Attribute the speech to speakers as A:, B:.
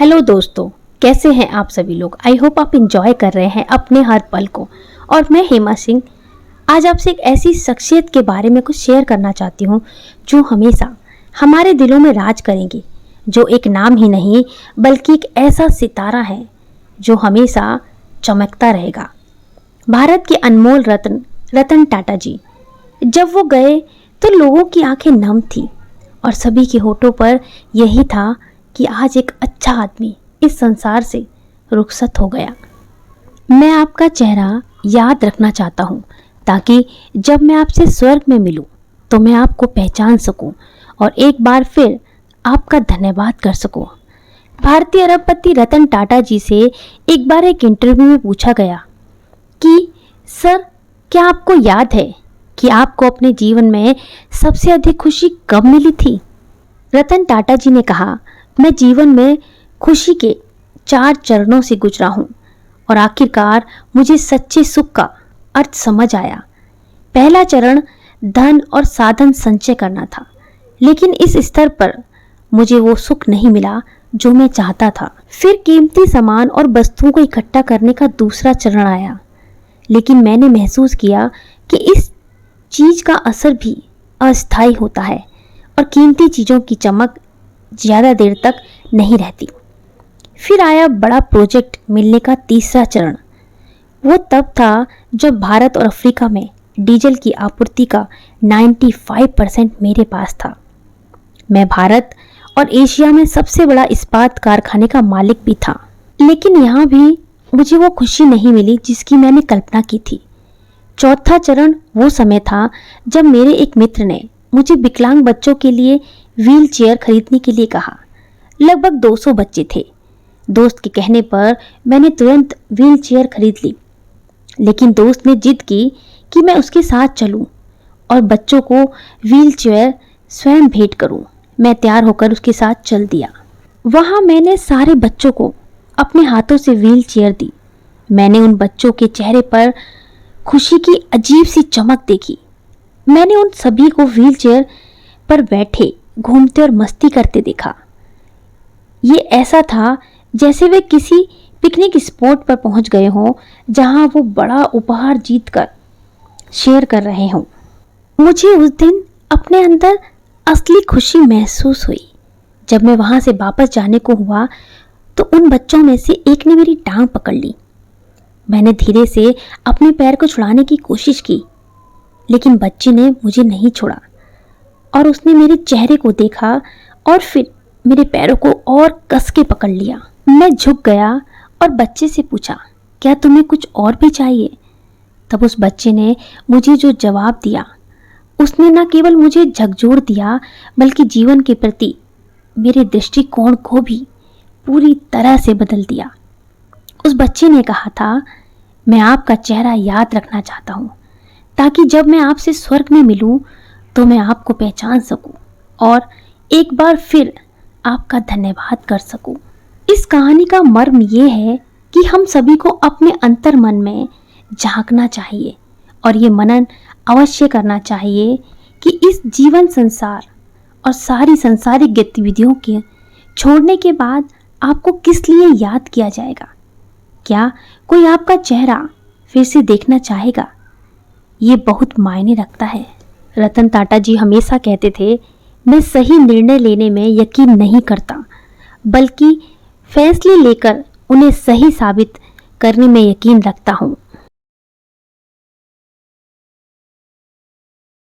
A: Hello दोस्तों, कैसे हैं आप सभी लोग। आई होप आप इंजॉय कर रहे हैं अपने हर पल को। और मैं हेमा सिंह आज आपसे एक ऐसी शख्सियत के बारे में कुछ शेयर करना चाहती हूँ जो हमेशा हमारे दिलों में राज करेंगे, जो एक नाम ही नहीं बल्कि एक ऐसा सितारा है जो हमेशा चमकता रहेगा। भारत के अनमोल रत्न रतन टाटा जी। जब वो गए तो लोगों की आंखें नम थी और सभी के होठों पर यही था कि आज एक अच्छा आदमी इस संसार से रुखसत हो गया। मैं आपका चेहरा याद रखना चाहता हूँ ताकि जब मैं आपसे स्वर्ग में मिलूँ तो मैं आपको पहचान सकूँ और एक बार फिर आपका धन्यवाद कर सकूँ। भारतीय अरबपति रतन टाटा जी से एक बार एक इंटरव्यू में पूछा गया कि सर, क्या आपको याद है कि आपको अपने जीवन में सबसे अधिक खुशी कब मिली थी? रतन टाटा जी ने कहा, मैं जीवन में खुशी के 4 चरणों से गुजरा हूँ और आखिरकार मुझे सच्चे सुख का अर्थ समझ आया। पहला चरण धन और साधन संचय करना था, लेकिन इस स्तर पर मुझे वो सुख नहीं मिला जो मैं चाहता था। फिर कीमती सामान और वस्तुओं को इकट्ठा करने का दूसरा चरण आया, लेकिन मैंने महसूस किया कि इस चीज का असर भी अस्थायी होता है और कीमती चीजों की चमक ज़्यादा देर तक नहीं रहती। फिर आया बड़ा प्रोजेक्ट मिलने का तीसरा चरण। वो तब था जब भारत और अफ्रीका में डीजल की आपूर्ति का 95% मेरे पास था। मैं भारत और एशिया में सबसे बड़ा इस्पात कारखाने का मालिक भी था, लेकिन यहाँ भी मुझे वो खुशी नहीं मिली जिसकी मैंने कल्पना की थी। चौथा चरण वो समय था जब मेरे एक मित्र ने मुझे विकलांग बच्चों के लिए व्हील चेयर खरीदने के लिए कहा। लगभग 200 बच्चे थे। दोस्त के कहने पर मैंने तुरंत व्हील चेयर खरीद ली, लेकिन दोस्त ने जिद की कि मैं उसके साथ चलूं और बच्चों को व्हील चेयर स्वयं भेंट करूं। मैं तैयार होकर उसके साथ चल दिया। वहां मैंने सारे बच्चों को अपने हाथों से व्हील चेयर दी। मैंने उन बच्चों के चेहरे पर खुशी की अजीब सी चमक देखी। मैंने उन सभी को व्हील चेयर पर बैठे, घूमते और मस्ती करते देखा। ये ऐसा था जैसे वे किसी पिकनिक स्पॉट पर पहुंच गए हों जहां वो बड़ा उपहार जीतकर शेयर कर रहे हों। मुझे उस दिन अपने अंदर असली खुशी महसूस हुई। जब मैं वहां से वापस जाने को हुआ तो उन बच्चों में से एक ने मेरी टांग पकड़ ली। मैंने धीरे से अपने पैर को छुड़ाने की कोशिश की, लेकिन बच्ची ने मुझे नहीं छोड़ा और उसने मेरे चेहरे को देखा और फिर मेरे पैरों को और कस के पकड़ लिया। मैं झुक गया और बच्चे से पूछा, क्या तुम्हें कुछ और भी चाहिए? तब उस बच्चे ने मुझे जो जवाब दिया, उसने न केवल मुझे झकझोर दिया बल्कि जीवन के प्रति मेरे दृष्टिकोण को भी पूरी तरह से बदल दिया। उस बच्चे ने कहा था, मैं आपका चेहरा याद रखना चाहता हूँ ताकि जब मैं आपसे स्वर्ग में मिलूं तो मैं आपको पहचान सकूं और एक बार फिर आपका धन्यवाद कर सकूं। इस कहानी का मर्म ये है कि हम सभी को अपने अंतर मन में झांकना चाहिए और ये मनन अवश्य करना चाहिए कि इस जीवन संसार और सारी सांसारिक गतिविधियों के छोड़ने के बाद आपको किस लिए याद किया जाएगा। क्या कोई आपका चेहरा फिर से देखना चाहेगा? ये बहुत मायने रखता है। रतन टाटा जी हमेशा कहते थे, मैं सही निर्णय लेने में यकीन नहीं करता बल्कि फैसले लेकर उन्हें सही साबित करने में यकीन रखता हूँ।